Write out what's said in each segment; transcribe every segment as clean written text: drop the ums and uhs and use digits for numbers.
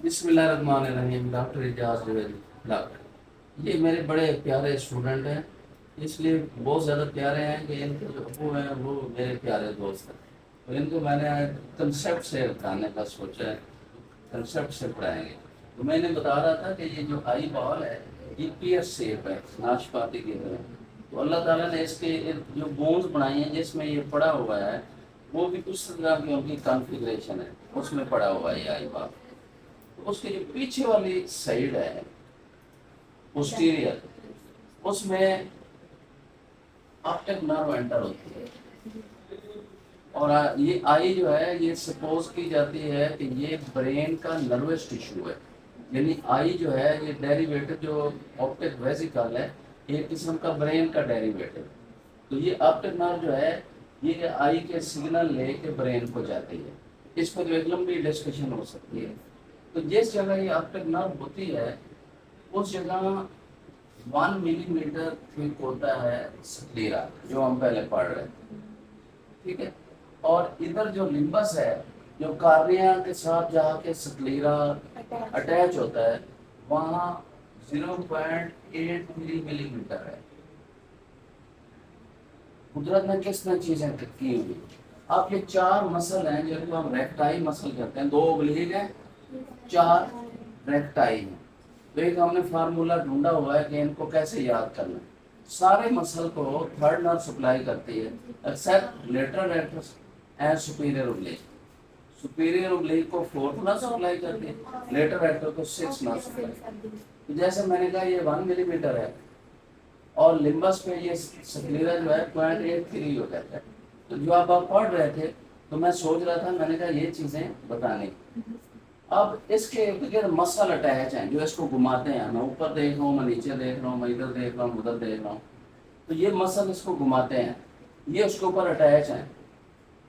بسم اللہ الرحمن الرحیم۔ ڈاکٹر اعجاز جویل ڈاکٹر، یہ میرے بڑے پیارے اسٹوڈنٹ ہیں، اس لیے بہت زیادہ پیارے ہیں کہ ان کے جو ابو ہیں وہ میرے پیارے دوست ہیں، اور ان کو میں نے کنسیپٹ سے پڑھانے کا سوچا ہے، کنسیپٹ سے پڑھائیں گے۔ تو میں نے بتا رہا تھا کہ یہ جو آئی بال ہے یہ پیئر شیپ ہے، ناشپاتی کی طرح۔ تو اللہ تعالیٰ نے اس کے جو بونز بنائی ہیں جس میں یہ پڑا ہوا ہے وہ بھی اس طرح کی ان کی کانفیگریشن ہے، اس میں پڑا ہوا ہے یہ آئی بال۔ اس کی جو پیچھے والی سائڈ ہے پوسٹیریئر، اس میں آپٹک نرو انٹر ہوتی ہے، اور یہ آئی جو ہے یہ سپوز کی جاتی ہے کہ یہ برین کا نروس ٹیشو ہے، یعنی آئی جو ہے یہ ڈیریویٹو جو آپٹک ویزیکل ہے ایک قسم کا برین کا ڈیریویٹو، تو یہ آپٹک نرو جو ہے یہ آئی کے سگنل لے کے برین کو جاتی ہے۔ اس پر جو ایک لمبی ڈسکشن ہو سکتی ہے۔ تو جس جگہ یہ آپٹک نرو ہوتی ہے اس جگہ 1 ملی میٹر تھک ہوتا ہے سکلیرا، جو ہم پہلے پڑھ رہے ہیں، ٹھیک ہے۔ اور ادھر جو لمبس ہے جو کارنیا کے ساتھ جا کے سکلیرا اٹیچ ہوتا ہے وہاں 0.83 ملی میٹر ہے۔ قدرت نے کس نے چیزیں کی ہوئی؟ اب یہ 4 مسل ہیں جن کو ہم ریکٹائی مسل کہتے ہیں، 2 اوبلیگ ہیں، 4 ریکٹائی ہیں۔ تو ایک ہم نے فارمولا ڈھونڈا ہوا ہے کہ ان کو کیسے یاد کرنا ہے۔ سارے مسل کو تھرڈ نرو سپلائی کرتی ہے except lateral rectus and superior oblique. Superior oblique کو 4th نرو سپلائی کرتی ہے، لیٹرل ریکٹر کو 6th نرو سپلائی کرتی ہے۔ تو جیسے میں نے کہا یہ 1 ملی میٹر ہے اور لمبس پہ یہ سکلیرا جو ہے 0.83 ہو جاتا ہے۔ تو جو آپ پڑھ رہے تھے تو میں سوچ رہا تھا، میں نے کہا یہ چیزیں بتانی۔ اب اس کے ارد مسل اٹیچ ہیں جو اس کو گھماتے ہیں، میں اوپر دیکھ رہا ہوں، میں نیچے دیکھ رہا ہوں، میں ادھر دیکھ رہا ہوں، ادھر دیکھ رہا ہوں، تو یہ مسل اس کو گھماتے ہیں، یہ اس کے اوپر اٹیچ ہیں،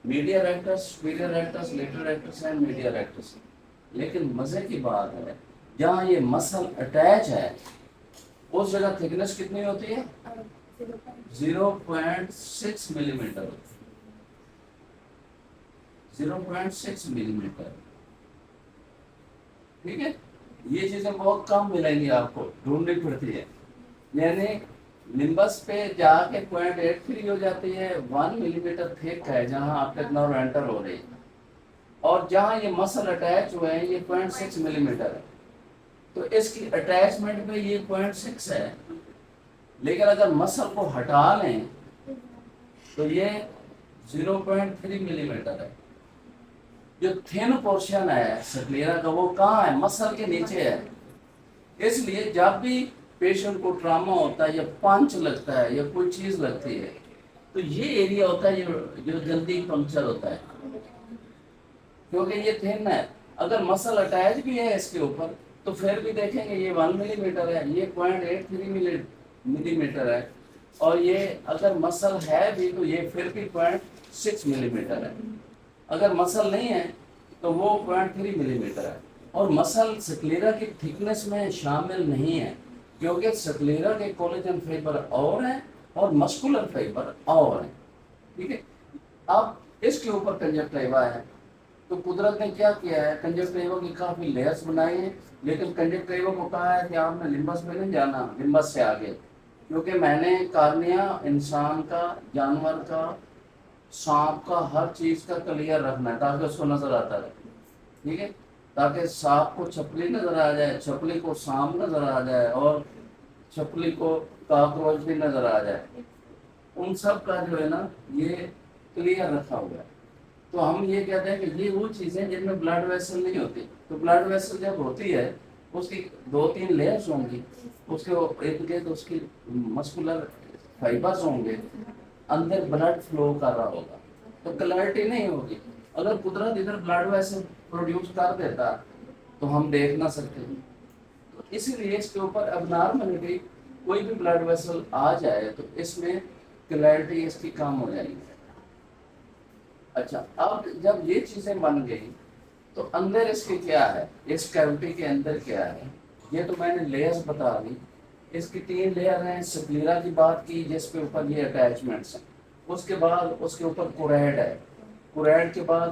media rickets, superior rickets, lateral rectus and media rickets. لیکن مزے کی بات ہے جہاں یہ مسل اٹیچ ہے اس جگہ تھکنس کتنی ہوتی ہے؟ 0.6 ملی میٹر ہوتی ہے، 0.6 ملی میٹر، ٹھیک ہے۔ یہ چیزیں بہت کم ملیں گی، آپ کو ڈھونڈنی پڑتی ہے، یعنی لمبس پہ جا کے 0.83 ہو جاتی ہے، 1 ملی میٹر تھک ہے جہاں آپٹک نرو انٹر ہو رہی ہے، اور جہاں یہ مسل اٹیچ ہوئے ہیں یہ 0.6 ملی میٹر ہے۔ تو اس کی اٹیچمنٹ پہ یہ 0.6 ہے، لیکن اگر مسل کو ہٹا لیں تو یہ 0.3 ملی میٹر ہے۔ جو تھن پورشن ہے سکلیرا کا وہ کہاں ہے؟ مسل کے نیچے ہے۔ اس لیے جب بھی پیشنٹ کو ٹراما ہوتا ہے یا پنچ لگتا ہے یا کوئی چیز لگتی ہے تو یہ ایریا ہوتا ہے جو جلدی پنکچر ہوتا ہے، کیونکہ یہ تھن ہے۔ اگر مسل اٹیچ بھی ہے اس کے اوپر تو پھر بھی دیکھیں گے یہ 1 ملی میٹر ہے، یہ 0.83 ملی میٹر ہے، اور یہ اگر مسل ہے بھی تو یہ پھر بھی 0.6 ملی میٹر ہے۔ اگر مسل نہیں ہے تو وہ 0.3 ملی میٹر ہے، اور مسل سکلیرا کی تھکنس میں شامل نہیں ہے، کیونکہ سکلیرا کے کولیجن فائبر اور ہیں اور مسکولر فائبر اور ہیں، ٹھیک ہے۔ اب اس کے اوپر کنجکٹیوا ہے، تو قدرت نے کیا کیا ہے، کنجکٹیوا کی کافی لیئرز بنائی ہیں، لیکن کنجکٹیوا کو کہا ہے کہ آپ نے لمبس میں نہیں جانا، لمبس سے آگے، کیونکہ میں نے کارنیا انسان کا، جانور کا، سانپ کا، ہر چیز کا کلیئر رکھنا ہے تاکہ اس کو نظر آتا رہے، ٹھیک ہے، تاکہ سانپ کو چھپلی نظر آ جائے، چھپلی کو سانپ نظر آ جائے، اور چھپلی کو کاکروچ بھی نظر آ جائے، ان سب کا جو ہے نا یہ کلیئر رکھا ہوا ہے۔ تو ہم یہ کہتے ہیں کہ یہ وہ چیزیں جن میں بلڈ ویسل نہیں ہوتی، تو بلڈ ویسل جب ہوتی ہے اس کی 2-3 لیئرز ہوں گی، اس کے ارد گرد اس کی مسکولر فائبرز ہوں گے، اندر بلڈ فلو کر رہا ہوگا، تو کلیئرٹی نہیں ہوگی۔ اگر قدرت ادھر بلڈ ویسل پروڈیوس کر دیتا تو ہم دیکھ نہ سکتے، تو اسی لیے اس کے اوپر اب نارملی کوئی بھی بلڈ ویسل آ جائے تو اس میں کلیئرٹی اس کی کم ہو جائے گی۔ اچھا، اب جب یہ چیزیں بن گئی تو اندر اس کے کیا ہے، اس کیوٹی کے اندر کیا ہے، یہ تو میں نے لیئرز بتا دی۔ اس کی 3 لیئر ہیں، سکلیرا کی بات کی جس کے اوپر یہ اٹیچمنٹس ہیں، اس کے بعد اس کے اوپر کوریڈ ہے، کوریڈ کے بعد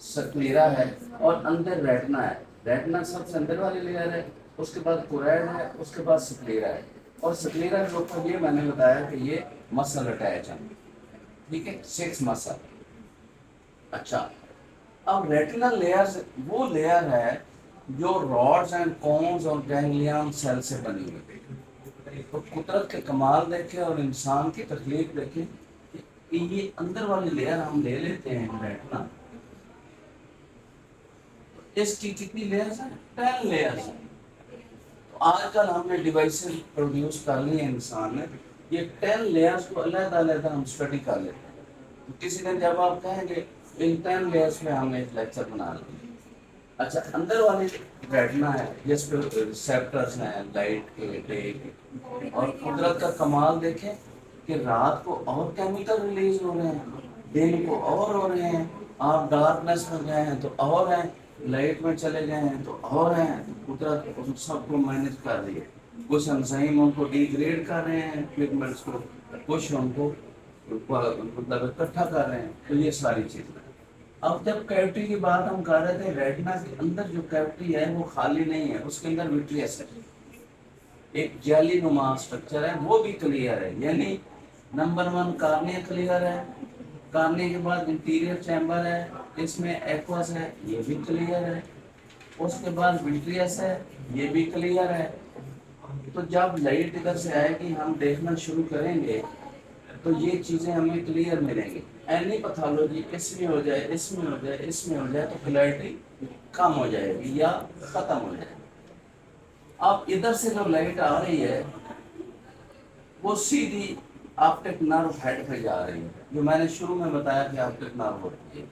سکلیرا ہے، اور اندر ریٹنا ہے۔ रेटिना सबसे अंदर वाली लेयर है, उसके बाद कोराइड है, उसके बाद स्क्लेरा है। और स्क्लेरा के ऊपर ये मैंने बताया कि ये मसल अटैच है, ठीक है, 6 मसल। अच्छा, अब रेटिनल लेयर्स वो लेयर है जो रॉड्स एंड कोन्स और गैंग्लियन सेल से बनी हुई है। तो कुदरत के कमाल देखें और इंसान की तकलीफ देखें कि ये अंदर वाली लेयर हम ले लेते हैं रेटिना, इसकी कितनी लेयर्स हैं? 10 लेयर्स हैं। तो आजकल हमने डिवाइसेस प्रोड्यूस कर लिए हैं इंसान ने, ये 10 लेयर्स को अलग-अलग हम स्टडी कर लेते हैं। तो किसी दिन जब आप कहेंगे इन 10 लेयर्स में हम एक लेक्चर बना लेंगे। अच्छा, अंदर वाली रेटिना है जिस पे रिसेप्टर्स हैं लाइट के, डे के, और कुदरत का कमाल देखें कि रात को और केमिकल रिलीज हो रहे हैं, दिन को और हो रहे हैं, आप डार्कनेस में गए हैं तो और हैं, लाइट में चले गए हैं तो और हैं। कुदरत उन सबको मैनेज कर रही है। कुछ एंजाइम उनको डिग्रेड कर रहे हैं पिगमेंट्स को, कुछ उनको मतलब इकट्ठा कर रहे हैं। तो ये सारी चीज़ें। अब जब कैविटी की बात हम कर रहे थे, रेटिना के अंदर जो कैविटी है वो खाली नहीं है, उसके अंदर विट्रियस है, एक जेली नुमा स्ट्रक्चर है, वो भी क्लियर है। यानी नंबर 1 कार्निया क्लियर है, कार्निया के बाद इंटीरियर चैम्बर है, इसमें एक्वस है, ये भी क्लियर है, उसके बाद विट्रियस है, ये भी क्लियर है। तो जब लाइट इधर से आएगी हम देखना शुरू करेंगे तो ये चीज़ें हमें क्लियर मिलेंगी। एनी पैथोलॉजी इसमें हो जाए, इसमें हो जाए, इसमें हो जाए तो क्लैरिटी कम हो जाएगी या ख़त्म हो जाएगी। अब इधर से जो लाइट आ रही है वो सीधी ऑप्टिक नर्व हेड पे जा रही है, जो मैंने शुरू में बताया कि ऑप्टिक नर्व होती है।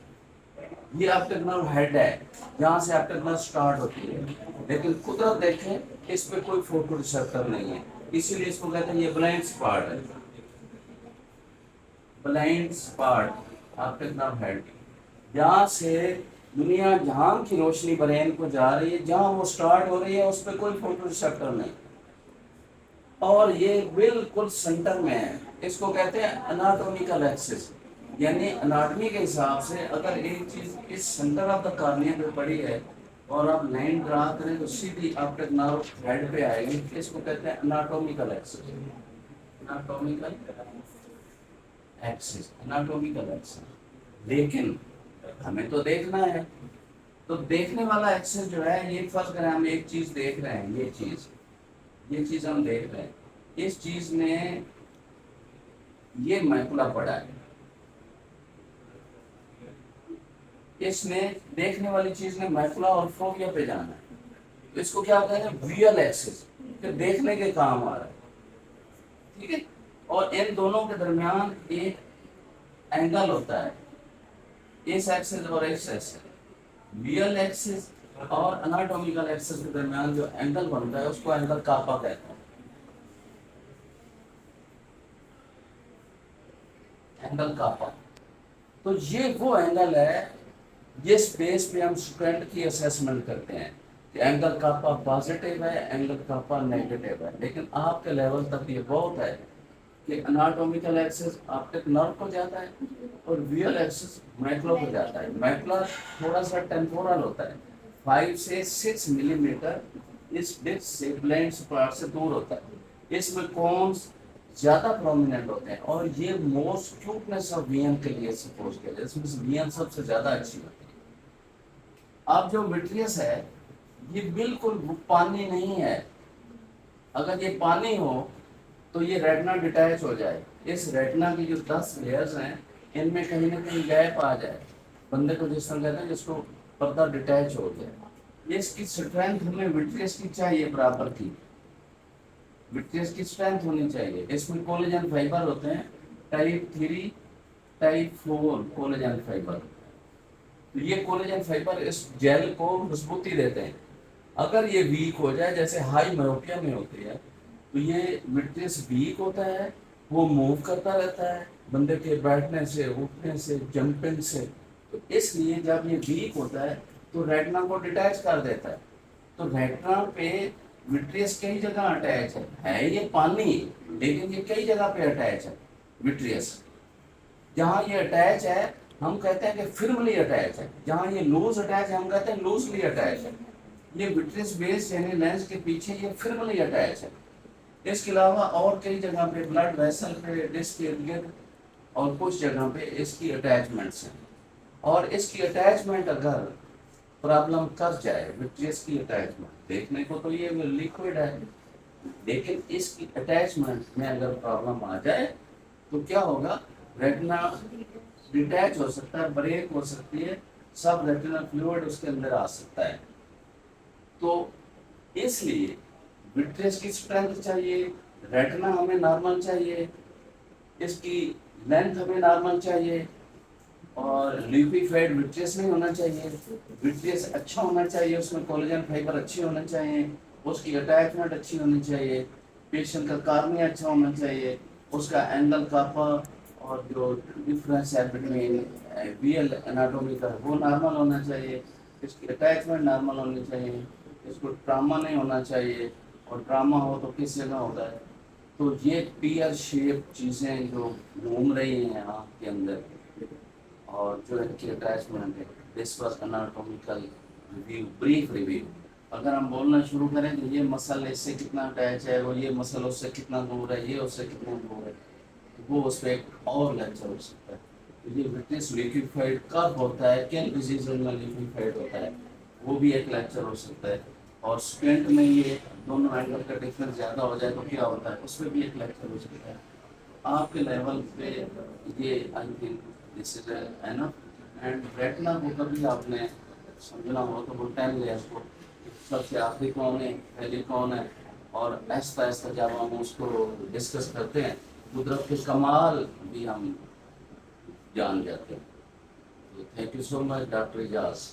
ये ऑप्टिक नर्व हेड है जहाँ से ऑप्टिक नर्व स्टार्ट होती है। लेकिन कुदरत देखें इस पे कोई फोटो रिसेप्टर नहीं है, इसीलिए इसको कहते हैं ये ब्लाइंड स्पॉट है, blind spot optic nerve head. जहाँ से दुनिया जहाँ की रोशनी ब्रेन को जा रही है, जहाँ वो स्टार्ट हो रही है उस पर कोई फोटो रिसेप्टर नहीं, और ये बिल्कुल सेंटर में है। इसको कहते हैं एनाटॉमिकल एक्सिस। यानी एनाटॉमी के हिसाब से अगर एक चीज इस सेंटर ऑफ द कॉर्निया पे पड़ी है और आप लाइन ड्रा करें तो सीधी ऑप्टिक नर्व हेड पे आएगी। इसको कहते हैं anatomical axis, anatomical axis, anatomical axis. लेकिन हमें तो देखना है, तो देखने वाला एक्सिस जो है, ये फर्स्ट अगर हम एक चीज देख रहे हैं, ये चीज हम देख रहे हैं, इस चीज में ये मैकुला पड़ा है, इसने देखने वाली चीज ने मैकुला और फोविया पे जाना है, तो इसको क्या कहते हैं? विजुअल एक्सिस, कि देखने के काम आ रहा है, ठीक है। और इन दोनों के दरमियान एक एंगल होता है, इस एक्सिस और इस एक्सिस, विजुअल एक्सिस और एनाटॉमिकल एक्सिस के दरमियान जो एंगल बनता है उसको एंगल कापा कहते हैं, एंगल कापा। तो ये वो एंगल है जिस बेस पे हम स्टूडेंट की असेसमेंट करते हैं कि एंगल कापा पॉजिटिव है, एंगल कापा नेगेटिव है। लेकिन आपके लेवल तक ये बहुत है कि एनाटॉमिकल एक्सिस ऑप्टिक नर्व को जाता है और विजुअल एक्सिस मैकुला को जाता है। मैकुला थोड़ा सा टेम्पोरल होता है, 5 से 6 मिलीमीटर इस डिस्क से ब्लाइंड स्पॉट से दूर होता है। इसमें कोन्स ज्यादा प्रोमिनेंट होते हैं और ये मोस्ट क्यूटनेस ऑफ वियन के लिए सपोज किया जाए, इसमें से वियन सबसे ज्यादा अच्छी होती है। अब जो विट्रियस है ये बिल्कुल पानी नहीं है, अगर ये पानी हो तो ये रेटिना डिटैच हो जाए। इस रेटिना की जो 10 लेयर्स हैं इनमें कहीं ना कहीं गैप आ जाए, बंदे को जिस तरह कहते हैं जिसको पर्दा डिटैच हो जाए। इसकी स्ट्रेंथ हमें विट्रियस की चाहिए बराबर की, विट्रियस की स्ट्रेंथ होनी चाहिए। इसमें कोलेजन फाइबर होते हैं, टाइप 3 टाइप 4 कोलेजन फाइबर। तो ये कोलेजन फाइबर इस जेल को मजबूती देते हैं। अगर ये वीक हो जाए, जैसे हाई मायोपिया में होती है, तो ये विट्रियस वीक होता है, वो मूव करता रहता है बंदे के बैठने से, उठने से, जंपिंग से। तो इसलिए जब ये वीक होता है तो रेटिना को डिटैच कर देता है। तो रेटिना पे विट्रियस कई जगह अटैच है ये पानी, लेकिन ये कई जगह पे अटैच है विट्रियस। जहाँ ये अटैच है हम कहते हैं कि फिर्मली अटैच है, जहाँ ये लूज अटैच है हम कहते हैं लूजली अटैच है। یہ विट्रियस बेस यानी लेंस के पीछे ये फिल्मली अटैच है। इसके अलावा और कई जगह पे ब्लड वेसल पे, डिस्क के इर्द गिर्द और कुछ जगह पे इसकी अटैचमेंट्स हैं। और इसकी अटैचमेंट अगर प्रॉब्लम कर जाए, विट्रियस की अटैचमेंट देखने को तो ये लिक्विड है, लेकिन इसकी अटैचमेंट में अगर प्रॉब्लम आ जाए तो क्या होगा, रेटिना डिटैच हो सकता है, ब्रेक हो सकती है, सब रेटिनल फ्लूइड उसके अंदर आ सकता है। तो इसलिए विट्रियस की स्ट्रेंथ चाहिए, रेटिना हमें नॉर्मल चाहिए, इसकी लेंथ हमें नॉर्मल चाहिए, और लिपिफाइड विट्रियस नहीं होना चाहिए। विट्रियस अच्छा होना चाहिए, उसमें कोलेजन फाइबर अच्छे होने चाहिए, उसकी अटैचमेंट अच्छी होनी चाहिए, पेशेंट का कार्निया अच्छा होना चाहिए, उसका एंगल कापा और जो डिफरेंस है बिटवीन वीएल एनाटोमी का वो नॉर्मल होना चाहिए, इसकी अटैचमेंट नॉर्मल होनी चाहिए, इसको ट्रामा नहीं होना चाहिए, और ट्रामा हो तो किस जगह होता है। तो ये पीयर शेप चीज़ें जो घूम रही हैं आँख के अंदर और जो इनकी अटैचमेंट है, this was anatomical review, brief review. अगर हम बोलना शुरू करें कि ये मसल इससे कितना अटैच है, और ये मसल उससे कितना दूर है, ये उससे कितना दूर है, तो वो उस पर एक और लेक्चर हो सकता है। तो ये विट्रियस लिक्विफाइड कब होता है, किन डिजीज में लिक्विफाइड होता है, वो भी एक लेक्चर हो सकता है। और स्टेंट में ये दोनों एंगल का डिफरेंस ज़्यादा हो जाए तो क्या होता है, उसमें भी एक लेक्चर हो सकता है। आपके लेवल पे ये I think this is enough. And retina को कभी आपने समझना हो तो वो 10 लेयर्स को, सबसे आखिरी कौन है, पहले कौन है, और ऐसा ऐसा जब हम उसको डिस्कस करते हैं कुदरत के कमाल भी हम जान जाते हैं। तो thank you so much doctor Ejaz.